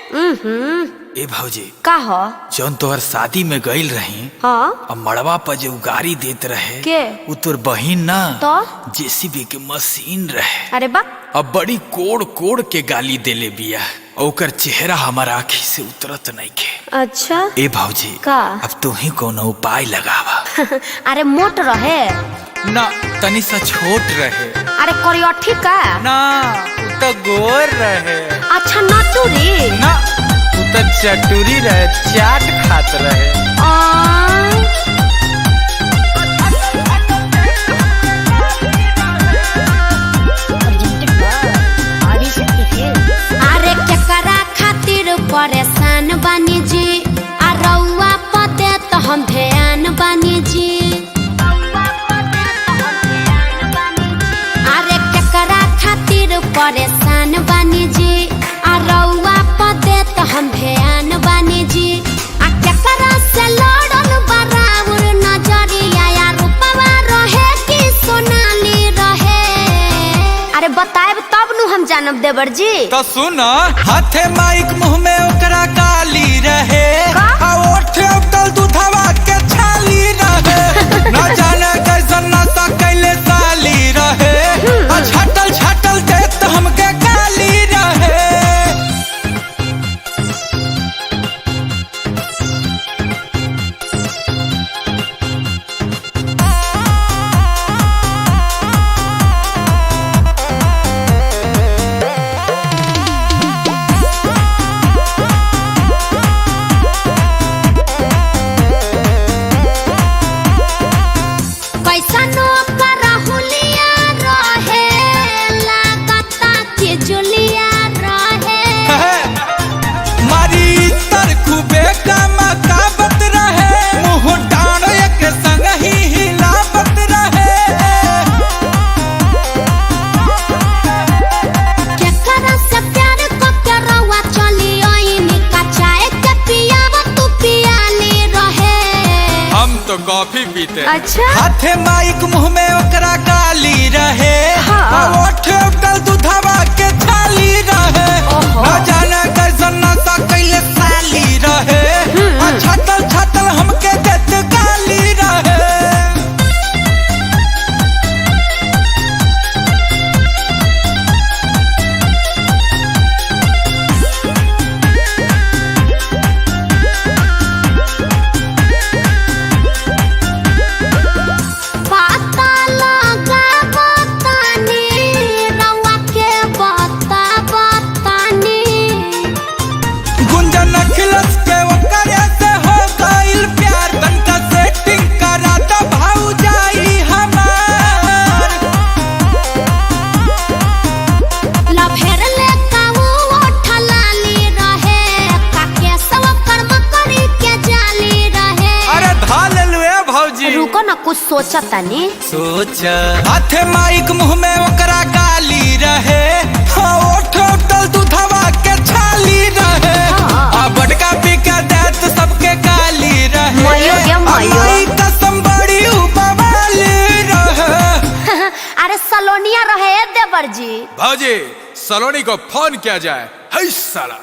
ए भौजी का हो? जौन तोहर शादी में गईल रही हाँ? अब मड़वा पर जो गाड़ी देत रहे के? वो तोर बहिन ना तो? जेसीबी के मशीन रहे। अरे बा अब बड़ी कोड़ कोड़ के गाली देले बिया। ओकर चेहरा हमारा आँखी से उतरत नहीं के। अच्छा ए भौजी का? अब तू ही कोनो उपाय लगावा। अरे मोट रहे ना तनी सा छोट रहे। अरे करियठी का? ना उ तो गोर रहे। अच्छा नटुरी ना उ तो चटुरी रहे, चाट खात रहे। अरे केकरा खातिर परेशान बानी जी, आ रउआ पते तो हम ध्यान बानी जी। अरे केकरा खातिर परेशान बानी जी, आ रउआ पते तो हम ध्यान बानी जी। आ केकरा से लड़ल बराबर नजरिया, या रूपवा रहे कि सोनाली रहे? अरे बताएब तब नु हम जानब देवर जी। तो सुन, हाथे माइक मुंह में ओकरा गाली रहे, आ ओठे उतल दूधवा के छाली रहे। न जाने कैसन नशा कैले साली रहे, आ छाटल छाटल देत हमके गाली रहे। कैसनो करहुलिया रहे, लागता कि जुलिया रहे। मारी तर खूबे कमकावत रहे, मुंह डांड एक संग ही हिलावत रहे। केकरा से प्यार को के रउआ चली ओइनी, कचाए के पियावा तू पियाली रहे। हम तो कॉफी पीते। अच्छा हाथे माइक मुंह में ओकरा गाली रहे, हाँ। आ ओठे उतल दूधवा के छाली रहे। ओहो। न जाने कैसन नशा कैले साली रहे, आ छातल छातल हमके देत गाली रहे। पता लगा बतानी, रउआ के बता बतानी। गुंजन अखिलस के ओकरे से हो गइल प्यार, तनका सेटिंग करा द भौजाई हमार। लभेर ले काऊ ओठलाली रहे, काके सब कर्म करी के जाली रहे। अरे धा ले लुए भौजी। रुको ना कुछ सोचा तनी। सोच, हाथे माइक मुंह में ओकरा गाली रहे, हाँ ओठ उतल दूधवा के छाली रहे। हाँ। आ बड़का पी के देत सबके गाली रहे। मयो गे मयो। आ माई कसम बड़ी उपवाली रहे। अरे सलोनिया रहे देवर जी। भौजी सलोनी को फोन किया जाए। है साला।